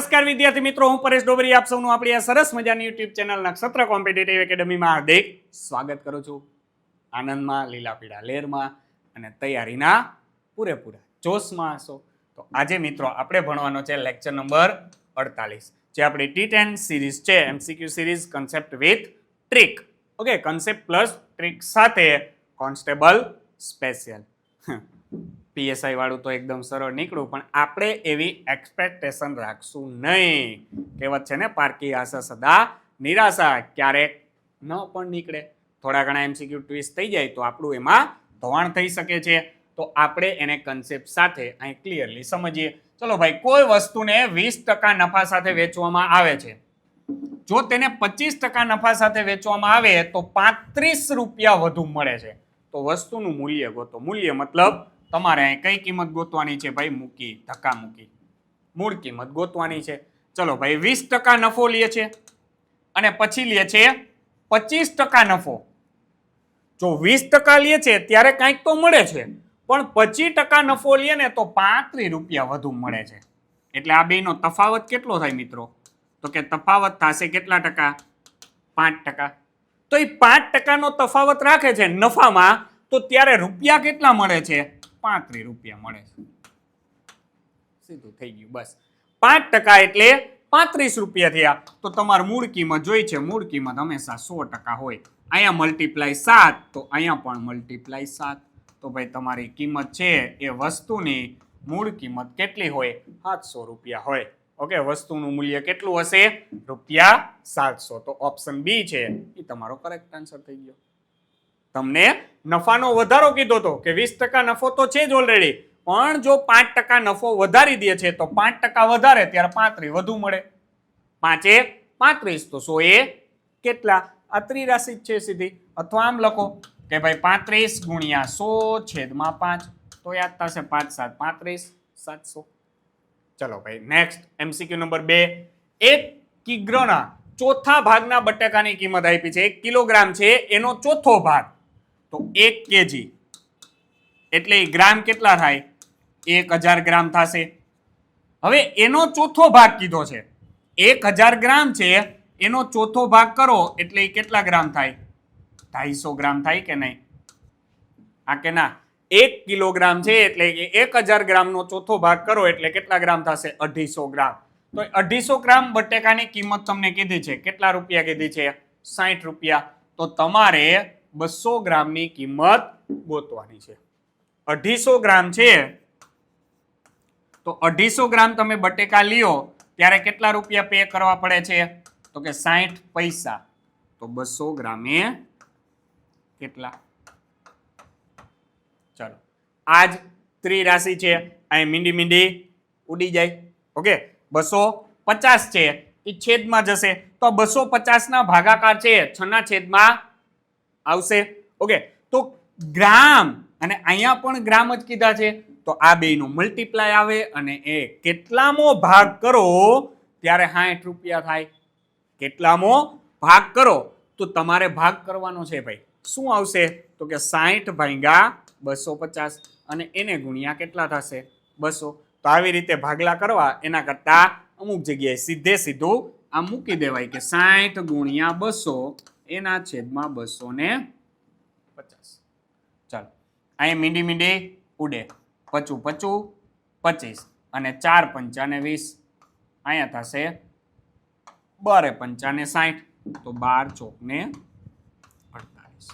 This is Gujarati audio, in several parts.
નમસ્કાર વિદ્યાર્થી મિત્રો, હું પરેશ ડોબરી આપ સૌનું આપણી આ સરસ મજાની યુટ્યુબ ચેનલ નક્ષત્ર કોમ્પિટિટિવ એકેડમીમાં હાર્દિક સ્વાગત કરું છું. આનંદમાં, લીલા પીળા લેરમાં અને તૈયારીના પૂરેપૂરા જોશમાં હશો. તો આજે મિત્રો આપણે ભણવાનો છે લેક્ચર નંબર 48, જે આપણી T10 સિરીઝ છે, MCQ series concept with trick. Okay, concept plus trick સાથે કોન્સ્ટેબલ સ્પેશિયલ. PSI વાળું તો એકદમ સરળ નીકળું, પણ આપણે એવી એક્સપેક્ટેશન રાખશું નહીં. કહેવત છે ને, પારકી આશા સદા નિરાશા. ક્યારેક ન પણ નીકળે, થોડા ઘણા MCQ ટ્વિસ્ટ થઈ જાય તો આપણું એમાં ધોવાણ થઈ શકે છે. તો આપણે એને કન્સેપ્ટ સાથે અહીં ક્લિયરલી સમજીએ. ચલો ભાઈ, કોઈ વસ્તુને 20% નફા સાથે વેચવામાં આવે છે. જો તેને 25% નફા સાથે વેચવામાં આવે તો 35 રૂપિયા વધુ મળે છે. તો વસ્તુનું મૂલ્ય ગોતો. મૂલ્ય મતલબ તમારે અહીં કઈ કિંમત ગોતવાની છે ભાઈ? મૂકી, ધક્કા મૂકી મૂળ કિંમત ગોતવાની છે. ચલો ભાઈ, 20% નફો લે છે અને પછી લે છે 25% નફો. જો 20% લે છે ત્યારે કંઈક તો મળે છે, પણ 25% નફો લે ને તો 35 રૂપિયા વધુ મળે છે. એટલે આ બેનો તફાવત કેટલો થાય મિત્રો? તો કે તફાવત થશે કેટલા ટકા? 5%. તો એ 5% નો તફાવત રાખે છે નફામાં, તો ત્યારે રૂપિયા કેટલા મળે છે? 35 રૂપિયા મળે છે. સીધું થઈ ગયું. બસ 5% એટલે 35 રૂપિયા થયા. તો તમારે મૂળ કિંમત જોઈ છે. મૂળ કિંમત હંમેશા 100% હોય. અહીંયા મલ્ટીપ્લાય 7, તો અહીંયા પણ મલ્ટીપ્લાય 7. તો ભાઈ તમારી કિંમત છે એ વસ્તુની મૂળ કિંમત કેટલી હોય? 700 રૂપિયા હોય. ઓકે, વસ્તુનું મૂલ્ય કેટલું હશે? રૂપિયા 700. તો ઓપ્શન બી છે એ તમારો કરેક્ટ આન્સર થઈ ગયો. તમને નફાનો વધારો કીધો હતો કે 20% નફો તો છે જ ઓલરેડી, પણ જો 5% નફો વધારી દે છે તો 5% વધારે ત્યારે 35 વધુ મળે. 5 એ 35, તો 100 એ કેટલા? આ ત્રિરાશિ જ છે સીધી. અથવા આમ લખો કે ભાઈ 35 ગુણ્યા 100 છેદમાં 5, તો યાદ થશે 5 7 35 700. ચલો ભાઈ, નેક્સ્ટ MCQ નંબર 2. 1 કિગ્રાના ચોથા ભાગના બટાકાની કિંમત આપી છે. 1 કિલોગ્રામ છે એનો ચોથો ભાગ, તો 1 કેજી એટલે ગ્રામ કેટલા થાય? 1000 ગ્રામ થશે. હવે એનો ચોથો ભાગ કીધો છે. 1000 ગ્રામ છે એનો ચોથો ભાગ કરો એટલે કેટલા ગ્રામ થાય? 250 ગ્રામ થાય કે નહીં? આ કે ના? 1 કિલોગ્રામ છે એટલે 1000 ગ્રામનો ચોથો ભાગ કરો એટલે કેટલા ગ્રામ થશે? 250 ગ્રામ. તો 250 ગ્રામ બટેકાની કિંમત તમને કીધી છે. કેટલા રૂપિયા કીધી છે? 60 રૂપિયા. તો તમારે 200 ગ્રામની કિંમત ગોતવાની છે. 250 ગ્રામ છે તો 250 ગ્રામ તમે બટેકા લ્યો ત્યારે કેટલા રૂપિયા પે કરવા પડે છે? તો કે 60 પૈસા. તો 200 ગ્રામે કેટલા? ચલો, આજ ત્રિરાશિ છે, અહીં મીંડી મીંડી ઉડી જાય. ઓકે, 250 છે એ છેદમાં જશે, તો 250 ના ભાગાકાર છે 6 ના છેદમાં આવશે. ઓકે, તો ગ્રામ અને અહીંયા પણ ગ્રામ જ કીધા છે, તો આ બેનો મલ્ટીપ્લાય આવે અને એ કેટલામો ભાગ કરો ત્યારે 60 રૂપિયા થાય. કેટલામો ભાગ કરો તો તમારે ભાગ કરવાનો છે ભાઈ. શું આવશે? તો કે 60 ભાગ્યા 250 અને એને ગુણ્યા કેટલા થશે? 200. તો આવી રીતે ભાગલા કરવા એના કરતા અમુક જગ્યાએ સીધે સીધું આ મૂકી દેવાય કે 60 ગુણ્યા 200 એના છેદમાં 250. ચાલો, અહીંયા મીંડી મીંડી ઉડે. 55 55 25 અને 4 પંચા 20. અહીંયા થશે 12 પંચા 60. તો 12 ચોક 48.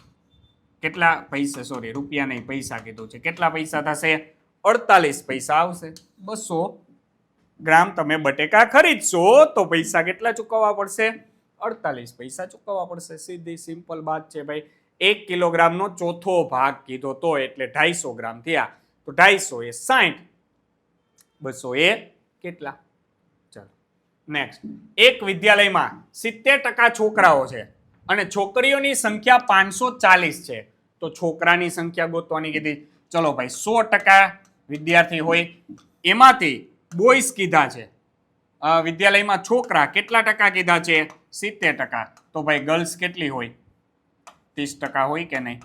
કેટલા પૈસા? સોરી, રૂપિયા નહીં, પૈસા કીધું છે. કેટલા પૈસા થશે? 48 પૈસા આવશે. 200 ગ્રામ તમે બટેકા ખરીદશો તો પૈસા કેટલા ચૂકવવા પડશે? 48 પૈસા ચૂકવવા પડશે. સીધી સિમ્પલ વાત છે ભાઈ. 1 કિલોગ્રામનો ચોથો ભાગ કીધો તો એટલે 250 ગ્રામ થયા. તો 250 એ 60, 200 એ કેટલા? ચાલો નેક્સ્ટ. એક વિદ્યાલયમાં 70% છોકરાઓ છે અને છોકરીઓની સંખ્યા 540 છે. તો છોકરાની સંખ્યા ગોતવાની કીધી. ચલો ભાઈ, 100% વિદ્યાર્થી હોય એમાંથી બોયઝ કીધા છે. વિદ્યાલયમાં છોકરા કેટલા ટકા કીધા છે? 70%. તો ભાઈ ગર્લ્સ કેટલી હોય? 30% હોય કે નહીં?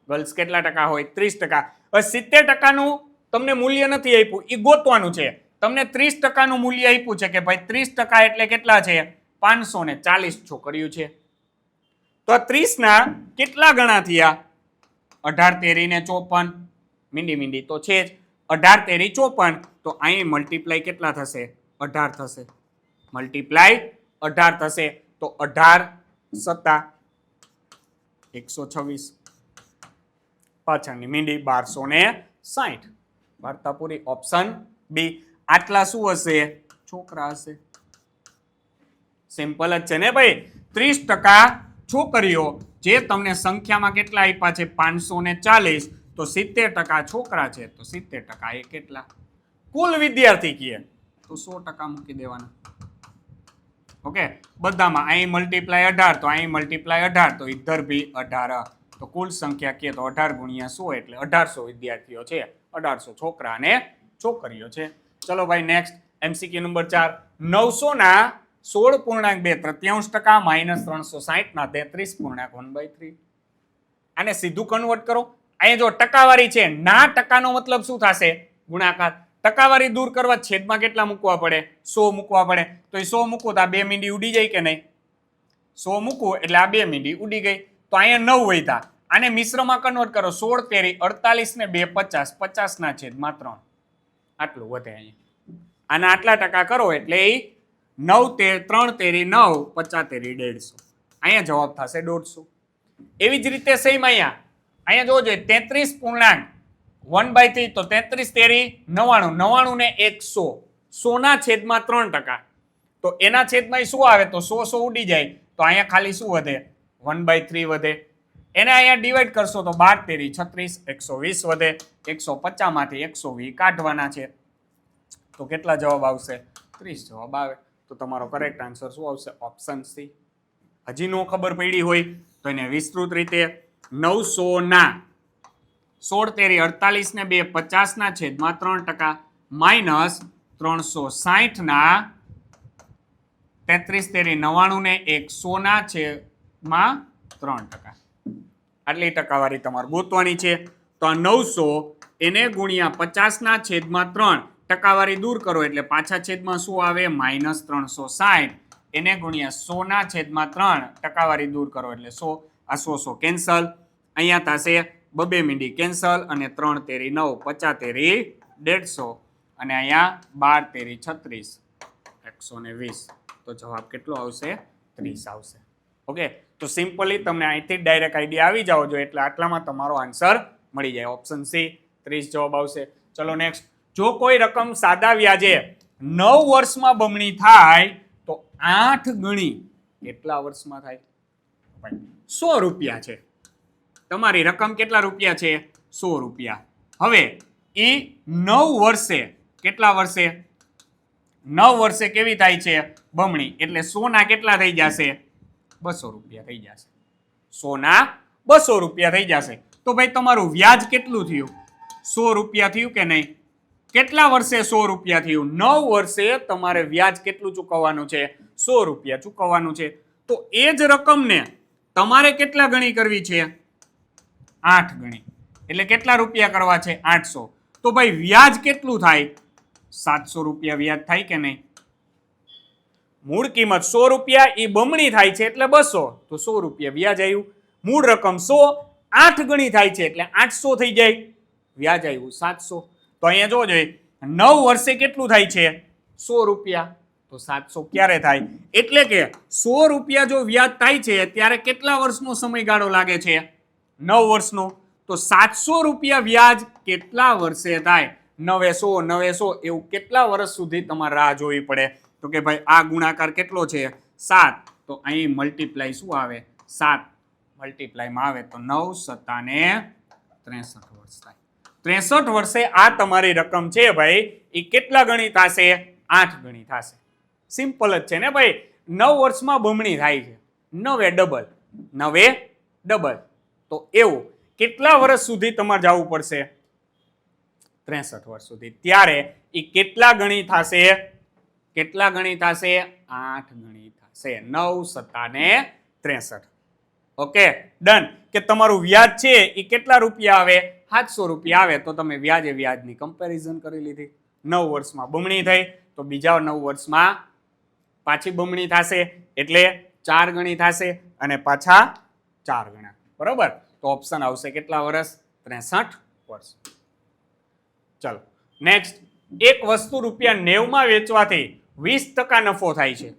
ગર્લ્સ કેટલા ટકા હોય? 30%. હવે 70%નું તમને મૂલ્ય નથી આપ્યું, એ ગોતવાનું છે તમને 30% મૂલ્ય આપ્યું છે કે ભાઈ 30% એટલે કેટલા છે 540 છોકરીઓ છે તો 30 ના કેટલા ગણા થયા 18 તેરી ને 54 મીંડી તો છે જ 18 તેરી 54 તો અહીં મલ્ટીપ્લાય કેટલા થશે 18 થશે મલ્ટીપ્લાય 18 થશે તો 18 સત્તા 126 પાછળની મીંડી 1260 વાર્તા પૂરી ઓપ્શન બી આટલા શું હશે છોકરા હશે સિમ્પલ જ છે ને ભાઈ 30% છોકરીઓ જે તમને સંખ્યામાં કેટલા આપ્યા છે 540 તો 70% છોકરા છે તો 70% એ કેટલા કુલ વિદ્યાર્થી કીએ તો 100% મૂકી દેવાના ઓકે બધામાં અહીં મલ્ટીપ્લાય 18 તો અહીં મલ્ટીપ્લાય 18 તો ઇધર ભી 18 તો કુલ સંખ્યા કે તો 18 ગુણ્યા 100 એટલે 1800 વિદ્યાર્થીઓ છે 1800 છોકરા અને છોકરીઓ છે ચલો ભાઈ નેક્સ્ટ એમસીક્યુ નંબર 4 900 ના 16.2 માઇનસ 360 ના 33.1/3 આને સીધું કન્વર્ટ કરો અહીંયા જો ટકાવારી છે ના ટકાનો મતલબ શું થશે ગુણાકાર ટકાવારી દૂર કરવા છેદમાં કેટલા મૂકવા પડે 100 મૂકવા પડે તો એ 100 મૂકો તો આ 2 મીંડી ઉડી જાય કે નહીં 100 મૂકો એટલે આ 2 મીંડી ઉડી ગઈ તો અહીંયા 9 વધ્યા આને મિશ્રમાં કન્વર્ટ કરો 16 તેરી 48 ને 2 50 50 ના છેદમાં 3 આટલું વધે અહીંયા આના આટલા ટકા કરો એટલે એ 9 3 તેરી 9 50 તેરી 150 અહીંયા જવાબ થશે 150 એવી જ રીતે સેમ અહીંયા જોજો 33.1/3 તો 33 તેરી 99 99 ને 100 100 ના છેદમાં 3% તો એના છેદમાં શું આવે તો 100 ઉડી જાય તો અહીંયા ખાલી શું વધે 1/3 વધે એને અહીંયા ડિવાઈડ કરશો તો 12 તેરી 36 120 વધે 150 માંથી 120 કાઢવાના છે તો કેટલા જવાબ આવશે 30 જવાબ આવે તો તમારો કરેક્ટ આન્સર શું આવશે ઓપ્શન સી હજી નો ખબર પડી હોય તો એને વિસ્તૃત રીતે 900 ના 16 તેરી 48 ને 2 50 ના છેદમાં 3% માઇનસ 360 ના 33 તેરી 99 ને 100 ના છેદમાં 3% આટલી ટકાવારી તમારે ગોતવાની છે તો આ 900 એને ગુણ્યા 50 ના છેદમાં 3 ટકાવારી દૂર કરો એટલે પાછા છેદમાં શું આવે માઇનસ 360 એને ગુણ્યા 100 ના છેદમાં 3 ટકાવારી દૂર કરો એટલે 100 આ 100 કેન્સલ અહીંયા થશે 2 મીંડી કેન્સલ અને 3 તેરી 9 50 તેરી 150 અને અહીંયા 12 તેરી 36 120 તો જવાબ કેટલો આવશે 30 આવશે ઓકે તો સિમ્પલી તમને અહીંથી ડાયરેક્ટ આઈડિયા આવી જાવ જો એટલે આટલામાં તમારો આન્સર મળી જાય ઓપ્શન સી 30 જવાબ આવશે ચલો નેક્સ્ટ જો કોઈ રકમ સાદા વ્યાજે 9 વર્ષમાં બમણી થાય તો 8 ગણી કેટલા વર્ષમાં થાય 100 રૂપિયા છે તમારી રકમ કેટલા રૂપિયા છે 100 રૂપિયા હવે એ 9 વર્ષે કેટલા વર્ષે 9 વર્ષે કેવી થાય છે બમણી એટલે 100 ના કેટલા થઈ જશે 200 રૂપિયા થઈ જશે 100 ના 200 રૂપિયા થઈ જશે તો ભાઈ તમારું વ્યાજ કેટલું થયું 100 રૂપિયા થયું કે નહીં કેટલા વર્ષે 100 રૂપિયા થયું 9 વર્ષે તમારે વ્યાજ કેટલું ચૂકવવાનું છે 100 રૂપિયા ચૂકવવાનું છે તો એ જ રકમને તમારે કેટલા ગણી કરવી છે 8 ગણી એટલે કેટલા રૂપિયા કરવા છે 800 તો ભાઈ વ્યાજ કેટલું થાય 700 રૂપિયા વ્યાજ થાય કે નહીં મૂળ કિંમત 100 રૂપિયા એ બમણી થાય છે એટલે 200 તો 100 રૂપિયા વ્યાજ આવ્યું મૂળ રકમ 100 8 ગણી થાય છે એટલે 800 થઈ જાય વ્યાજ આવ્યું 700 તો અહીંયા જોજો 9 વર્ષે કેટલું થાય છે 100 રૂપિયા તો 700 ક્યારે થાય એટલે કે 100 રૂપિયા જો વ્યાજ થાય છે ત્યારે કેટલા વર્ષનો સમયગાળો લાગે છે 9 વર્ષનો તો 700 રૂપિયા વ્યાજ કેટલા વર્ષે થાય 900 એવું કેટલા વર્ષ સુધી તમારે રાહ જોવી પડે તો કે ભાઈ આ ગુણાકાર કેટલો છે 7 તો અહીં મલ્ટીપ્લાય શું આવે 7 મલ્ટીપ્લાયમાં આવે તો 9 7 ને 63 વર્ષ થાય 63 વર્ષે આ તમારી રકમ છે ભાઈ એ કેટલા ગણી થશે 8 ગણી થશે સિમ્પલ જ છે ને ભાઈ 9 વર્ષમાં બમણી થાય છે 9 ડબલ તો એવું કેટલા વર્ષ સુધી તમારે જવું પડશે 63 વર્ષ સુધી ત્યારે એ કેટલા ગણી થશે 8 ગણી થશે 9 7 ને 63 ઓકે ડન કે તમારું વ્યાજ છે એ કેટલા રૂપિયા આવે 700 રૂપિયા આવે તો તમે વ્યાજની કમ્પેરિઝન કરી લીધી 9 વર્ષમાં બમણી થઈ તો બીજા 9 વર્ષમાં પાછી બમણી થશે એટલે 4 ગણી થશે અને પાછા 4 ગણા. બરોબર, તો ઓપ્શન આવશે કેટલા વર્ષ? 63 વર્ષ. ચલો નેક્સ્ટ, એક વસ્તુ ₹90 માં વેચવાથી 20% નફો થાય છે.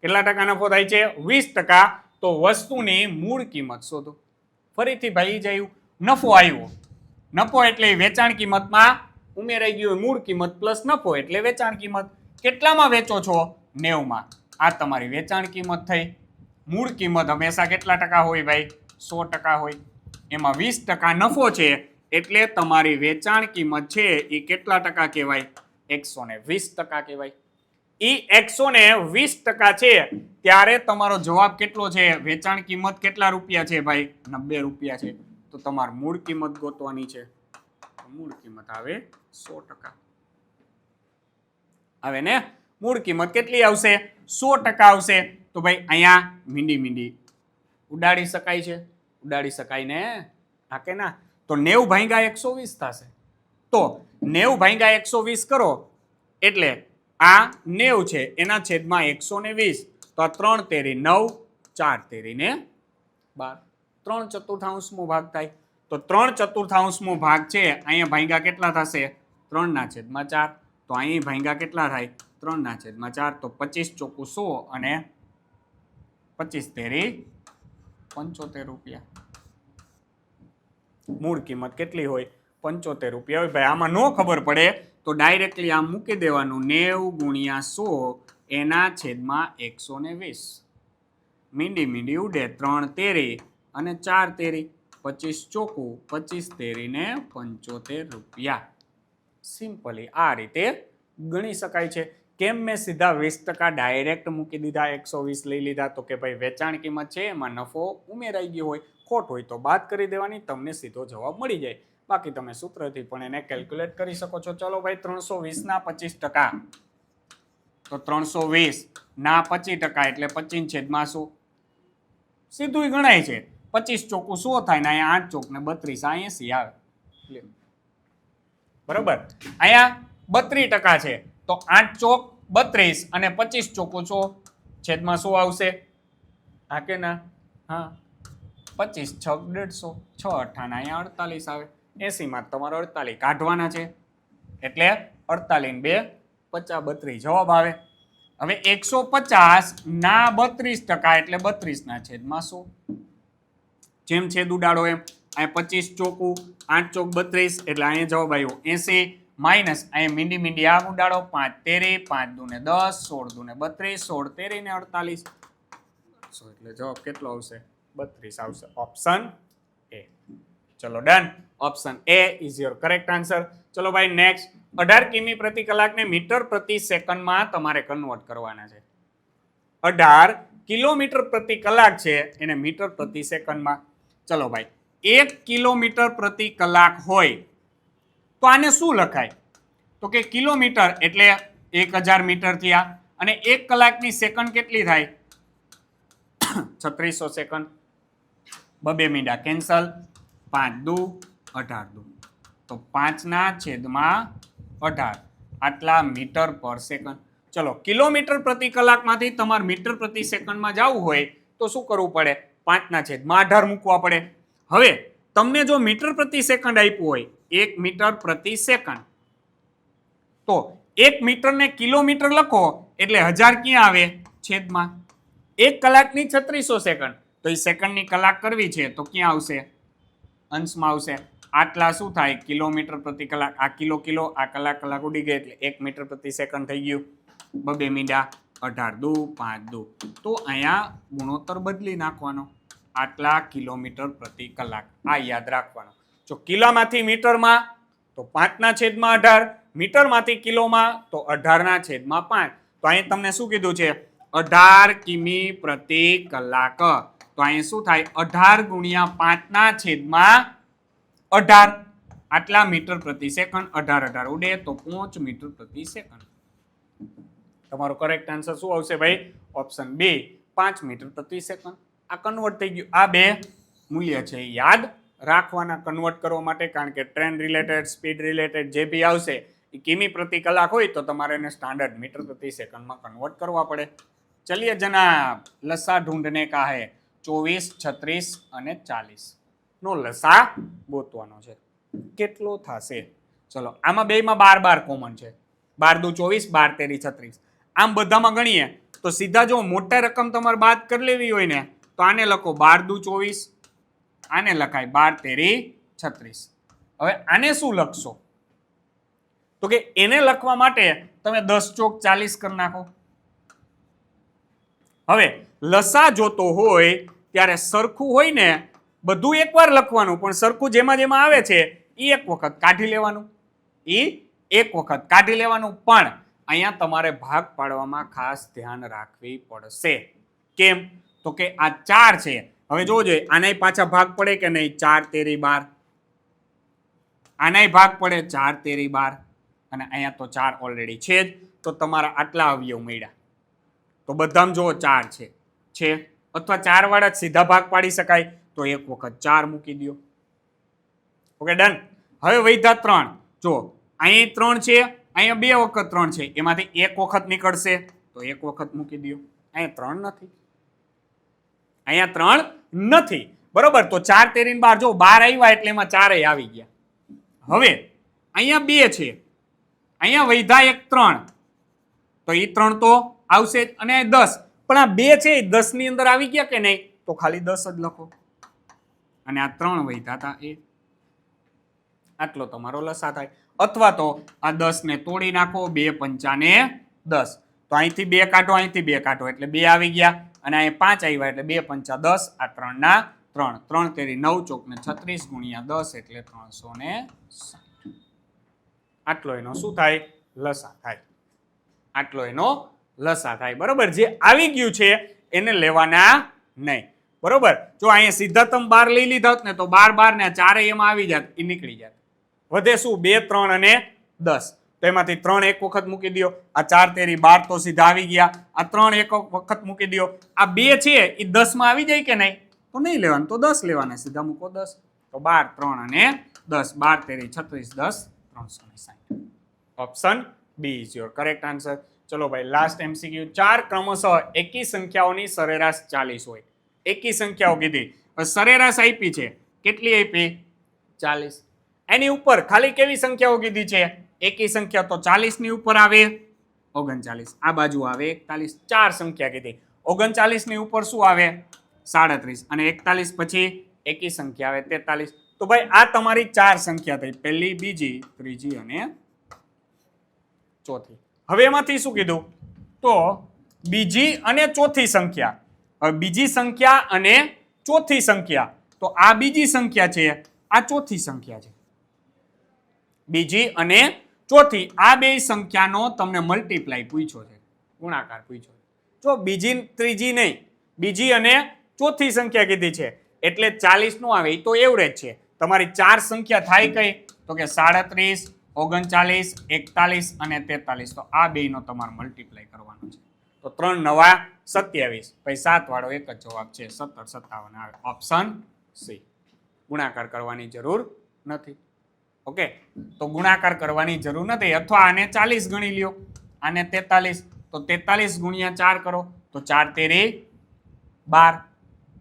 કેટલા ટકા નફો થાય છે? 20%. તો વસ્તુની મૂળ કિંમત શોધો. ફરીથી ભાઈ જયું નફો આવ્યો. નફો એટલે વેચાણ કિંમતમાં ઉમેરાઈ ગયું મૂળ કિંમત પ્લસ નફો એટલે વેચાણ કિંમત. કેટલામાં વેચો છો? 90 માં. આ તમારી વેચાણ કિંમત થઈ. મૂળ કિંમત હંમેશા કેટલા ટકા હોય ભાઈ? 100% હોય. એમાં 20% નફો છે એટલે તમારી વેચાણ કિંમત છે એ કેટલા ટકા કહેવાય? 120% કહેવાય. એ 120% છે ત્યારે તમારો જવાબ કેટલો છે? વેચાણ કિંમત કેટલા રૂપિયા છે ભાઈ? 90 રૂપિયા છે. તો તમારે મૂળ કિંમત ગોતવાની છે. મૂળ કિંમત આવે 100%. આવે ને? મૂળ કિંમત કેટલી આવશે? 100% આવશે. તો ભાઈ અહીંયા મીંડી ઉડાડી શકાય છે? ઉડાડી શકાય ને? હા કે ના? તો 90 ભાગ્યા 120 થશે. તો 90 ભાગ્યા 120 કરો એટલે આ 90 છે એના છેદમાં 120. તો 3 તેરી 9, 4 તેરી ને 12. 3/4 ભાગ થાય. તો 3/4 ભાગ છે અહીંયા ભાગ્યા કેટલા થશે? 3/4. તો અહીં ભાગ્યા કેટલા થાય? 3/4. તો 25 ચોકુ 100 અને 25 તેરી 75 રૂપિયા. મૂળ કિંમત કેટલી હોય? 75 રૂપિયા હોય. ભાઈ આમાં નો ખબર પડે તો ડાયરેક્ટલી આમ મૂકી દેવાનું 90 ગુણ્યા 100 એના છેદમાં 120. મીંડી ઉડે 3 તેરી અને 4 તેરી 25 ચોકુ 25 તેરી ને 75 રૂપિયા. સિમ્પલી આ રીતે ગણી શકાય છે. કેમ મેં સીધા 20% ડાયરેક્ટ મૂકી દીધા? 120 લઈ લીધા તો કે ભાઈ વેચાણ કિંમત છે એમાં નફો ઉમેરાઈ ગયો હોય. ખોટ હોય તો બાદ કરી દેવાની, તમને સીધો જવાબ મળી જાય. બાકી તમે સૂત્રથી પણ એને કેલ્ક્યુલેટ કરી શકો છો. ચલો ભાઈ 320 ના 25%. તો 320 ના 25% એટલે 25 છેદમાં 100. સીધું ગણાય છે. 25 ચોકુ 100 થાય ને અહીંયા 8 ચોક ને 32 આ 80 આવે. બરોબર, અહીંયા 32% છે તો 8 ચોક 32 અને 25 ચોકુ 100 છેદમાં 100 આવશે. હા કે ના? હા. 25 6 150. 6 અઠ્ઠાના અહીંયા 48 આવે. 80 માં તમારે 48 કાઢવાના છે એટલે 48 ને 2 50 32 જવાબ આવે. હવે 150 ના 32% એટલે 32 ના છેદમાં 100. જેમ છેદ ઉડાડો એમ. અહીંયા 25 ચોકુ 8 ચોક 32 એટલે અહીંયા જવાબ આવ્યો 80 માઇનસ અહીંયા મીંડી આ ઉડાડો 5 તેરી 5 દુ ને 10 16 દુ ને 32 16 તેરી ને 48. એટલે જવાબ કેટલો આવશે? 32 આવશે. Option A. ચલો done. Option A is your correct answer. ચલો ભાઈ નેક્સ્ટ, 18 કિમી પ્રતિ કલાકને મીટર પ્રતિ સેકન્ડમાં તમારે કન્વર્ટ કરવાના છે. 18 કિલોમીટર પ્રતિ કલાક છે એને મીટર પ્રતિ સેકન્ડમાં. ચલો ભાઈ 1 કિલોમીટર પ્રતિ કલાક હોય તો આને શું લખાય? તો કે કિલોમીટર એટલે 1000 મીટર થયા અને 1 કલાકની સેકન્ડ કેટલી થાય? 3600 સેકન્ડ. 2 મીંડા કેન્સલ. 5 દુ 18 દુ. તો 5 ના છેદમાં 18 આટલા મીટર પર સેકન્ડ. ચલો કિલોમીટર પ્રતિ કલાકમાંથી તમારે મીટર પ્રતિ સેકન્ડમાં જવું હોય તો શું કરવું પડે? 5 ના છેદમાં 18 મૂકવા પડે. હવે તમને જો મીટર પ્રતિ સેકન્ડ આપ્યું હોય 1 મીટર પ્રતિ સેકન્ડ તો 1 મીટરને કિલોમીટર લખો એટલે 1000 ક્યાં આવે? છેદમાં. 1 કલાકની 3600 સેકન્ડ તો એ સેકન્ડની કલાક કરવી છે તો ક્યાં આવશે? અંશમાં આવશે. આટલા શું થાય? કિલોમીટર પ્રતિ કલાક. આ કિલો આ કલાક ઉડી ગઈ એટલે 1 મીટર પ્રતિ સેકન્ડ થઈ ગયું. 2 મીંડા 18 દુ 5 દુ. તો અહીંયા ગુણોત્તર બદલી નાખવાનો. આટલા કિલોમીટર પ્રતિ કલાક. આ યાદ રાખવાનું. જો કિલોમાંથી મીટરમાં તો 5 ના છેદમાં 18, મીટરમાંથી કિલોમાં તો 18 ના છેદમાં 5. તો અહીં તમને શું કીધું છે? 18 કિમી પ્રતિ કલાક. તો અહીં શું થાય? 18 ગુણ્યા 5 ના છેદમાં 18 આટલા મીટર પ્રતિ સેકન્ડ. 18 ઉડે તો 5 મીટર પ્રતિ સેકન્ડ. તમારો કરેક્ટ આન્સર શું આવશે ભાઈ? ઓપ્શન બી 5 મીટર પ્રતિ સેકન્ડ. આ કન્વર્ટ થઈ ગયું. આ બે મૂલ્ય છે યાદ રાખવાના કન્વર્ટ કરવા માટે, કારણ કે ટ્રેન રિલેટેડ સ્પીડ રિલેટેડ જે બી આવશે એ કિમી પ્રતિ કલાક હોય તો તમારે એને સ્ટાન્ડર્ડ મીટર પ્રતિ સેકન્ડમાં કન્વર્ટ કરવા પડે. ચલિए જનાબ, લસા ઢૂંઢને કા હે. 24, 36 અને 40 નો લસા ગોતવાનો છે. કેટલો થશે? ચલો, આમાં બેમાં 12 કોમન છે. 12 દુ 24, 12 તેરી 36. આમ બધામાં ગણીએ તો સીધા જો મોટા રકમ તમારે બાદ કરી લેવી હોય ને તો આને લખો 12 દુ 24, આને લખાય 12 તેરી 36. હવે આને શું લખશો? તો કે એને લખવા માટે તમે 10 ચોક 40 કરી નાખો. હવે લસા જોતો હોય ત્યારે સરખું હોય ને બધું એકવાર લખવાનું, પણ સરખું જેમાં જેમાં આવે છે એ એક વખત કાઢી લેવાનું. પણ અહીંયા તમારે ભાગ પાડવામાં ખાસ ધ્યાન રાખવી પડશે. કેમ? તો કે આ 4 છે. હવે જોજો, આનાય પાછા ભાગ પડે કે નહીં? 4 તેરી 12, આનાય ભાગ પડે 4 તેરી 12, અને અહીંયા તો 4 ઓલરેડી છે જ. તો તમારા આટલા અવયવ મળ્યા. તો બધામાં જો 4 છે, અથવા 4 વાળા જ સીધા ભાગ પાડી શકાય તો એક વખત 4 મૂકી દો. Okay, done. હવે વધ્યા 3. જો અહીં 3 છે, અહીંયા 2 વખત 3 છે, એમાંથી એક વખત નીકળશે તો એક વખત મૂકી દો. અહીંયા 3 નથી. બરોબર, તો 4 તેરી 12, જો 12 આવ્યા એટલે એમાં 4 આવી ગયા. હવે અહીંયા 2 છે, અહીંયા વધ્યા એક 3, તો એ 3 તો આવશે જ. અને 10, પણ આ 2 છે એ 10 ની અંદર આવી ગયા કે નહીં? તો ખાલી 10 જ લખો. અને આ 3 વધ્યા હતા એ, આટલો તમારો લસા થાય. અથવા તો આ 10 ને તોડી નાખો, 2 પંચા ને 10, તો અહીંથી 2 કાઢો, અહીંથી 2 કાઢો એટલે 2 આવી ગયા, અને અહીં 5 આવ્યા એટલે 2 પંચા 10, આ 3 ના 3, 3 તેરી 9 ચોક ને 36 ગુણ્યા 10 એટલે 360. આટલો એનો શું થાય? લસા થાય. આટલો એનો લસા થાય. બરોબર, જે આવી ગયું છે એને લેવાના નહીં. બરોબર, જો અહીંયા સીધા તમે 12 લઈ લીધા હોત ને તો 12 12 ને 4 એમાં આવી જાત, એ નીકળી જાત. વધે શું? 2 3 અને 10, તો એમાંથી 3 એક વખત મૂકી દો. આ 4 તેરી 12 તો સીધા આવી ગયા. આ 3 એક વખત મૂકી દો. આ 2 છે એ 10 માં આવી જાય કે નહીં? તો નહીં લેવાનું, તો 10 લેવાના, સીધા મૂકો 10. તો 12 3 અને 10, 12 તેરી 36, 10 360. Option B is your correct answer. ચલો ભાઈ, લાસ્ટ એમસીક્યુ. 4 ક્રમશઃ એકી સંખ્યાઓની સરેરાશ 40 હોય. એકી સંખ્યાઓ કીધી, સરેરાશ આપી છે. કેટલી આપી? 40. એની ઉપર ખાલી કેવી સંખ્યાઓ કીધી છે? એકી સંખ્યા, તો 40 ની ઉપર આવે 39, આ બાજુ આવે 41. 4 સંખ્યા કીધી. 39 ની ઉપર શું આવે? 37, અને 41 પછી એકી સંખ્યા આવે 43. તો ભાઈ આ તમારી 4 સંખ્યા થઈ, પહેલી, બીજી, ત્રીજી અને ચોથી. હવે એમાંથી શું કીધું? તો બીજી અને ચોથી સંખ્યા. હવે બીજી સંખ્યા અને ચોથી સંખ્યા, તો આ બીજી સંખ્યા છે, આ ચોથી સંખ્યા છે. બીજી અને ચોથી આ બે સંખ્યાનો તમને મલ્ટીપ્લાય પૂછ્યો છે, ગુણાકાર પૂછ્યો છે. જો બીજી ત્રીજી નહીં, બીજી અને ચોથી સંખ્યા કીધી છે એટલે 40 નો આવે, એ તો એવરેજ છે. તમારી 4 સંખ્યા થાય કઈ? તો કે 37, 39, 41 અને 43. તો આ બે નો તમારે મલ્ટીપ્લાય કરવાનો છે. તો 3 નવા 27, પછી 7 વાળો એક જ જવાબ છે, 17 57 આવે. Option C. ગુણાકાર કરવાની જરૂર નથી. ઓકે, તો ગુણાકાર કરવાની જરૂર નથી. અથવા આને 40 ગણી લ્યો, આને 43, તો 43 ગુણ્યા 4 કરો તો 4 તેરી 12,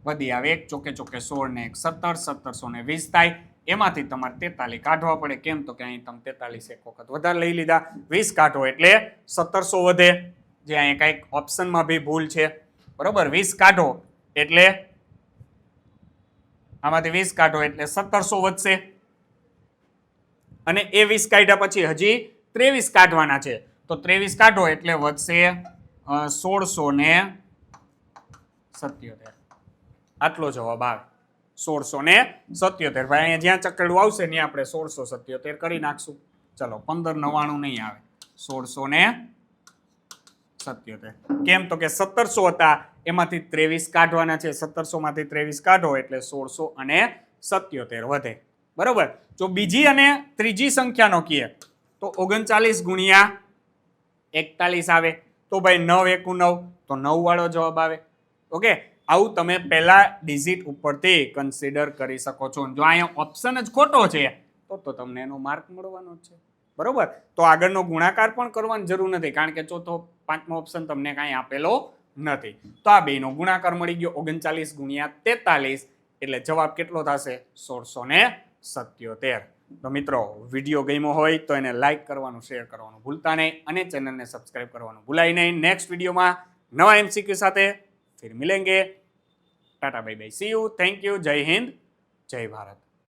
વધી આવે 1 ચોકે ચોકે 16 ને 1 17, 1720 થાય. એમાંથી તમારે 43 કાઢવા પડે. કેમ? તો કે અહીં તમે 43 એક વખત વધારે લઈ લીધા. 20 કાઢો એટલે 1700 વધે, જે અહીં કંઈક ઓપ્શનમાં બી ભૂલ છે. બરોબર, 20 કાઢો એટલે આમાંથી 20 કાઢો એટલે 1700 વધશે, અને એ 20 કાઢ્યા પછી હજી 23 કાઢવાના છે, તો 23 કાઢો એટલે વધશે 1677. આટલો જવાબ આવે, 1677. ભાઈ અહીંયા જ્યાં ચકડું આવશે ત્યાં આપણે 1677 કરી નાખશું. ચલો, 1599 નહીં આવે, 1677. કેમ? તો કે 1700 હતા, એમાંથી 23 કાઢવાના છે. 1700 માંથી 23 કાઢો એટલે 1677 વધે. બરોબર. જો બીજી અને ત્રીજી સંખ્યાનો કહીએ તો 39 ગુણ્યા 41 આવે, તો ભાઈ 9 એકુ 9, તો 9 વાળો જવાબ આવે. ઓકે, આવું તમે પહેલા ડિજિટ ઉપરથી કન્સિડર કરી શકો છો. જો અહીંયા ઓપ્શન જ ખોટો છે તો તમને એનો માર્ક મળવાનો જ છે. બરોબર. તો આગળનો ગુણાકાર પણ કરવાની જરૂર નથી, કારણ કે ચોથો પાંચમો ઓપ્શન તમને કાંઈ આપેલો નથી. તો આ બેનો ગુણાકાર મળી ગયો 39 ગુણ્યા 43, એટલે જવાબ કેટલો થશે? 1677. તો મિત્રો, વિડીયો ગમ્યો હોય તો એને લાઈક કરવાનું, શેર કરવાનું ભૂલતા નહીં અને ચેનલને સબસ્ક્રાઇબ કરવાનું ભૂલાય નહીં. નેક્સ્ટ વિડીયોમાં નવા MCQ સાથે ફિર મિલેંગે. ટાટા bye bye, see you, thank you, Jai Hind, જય ભારત.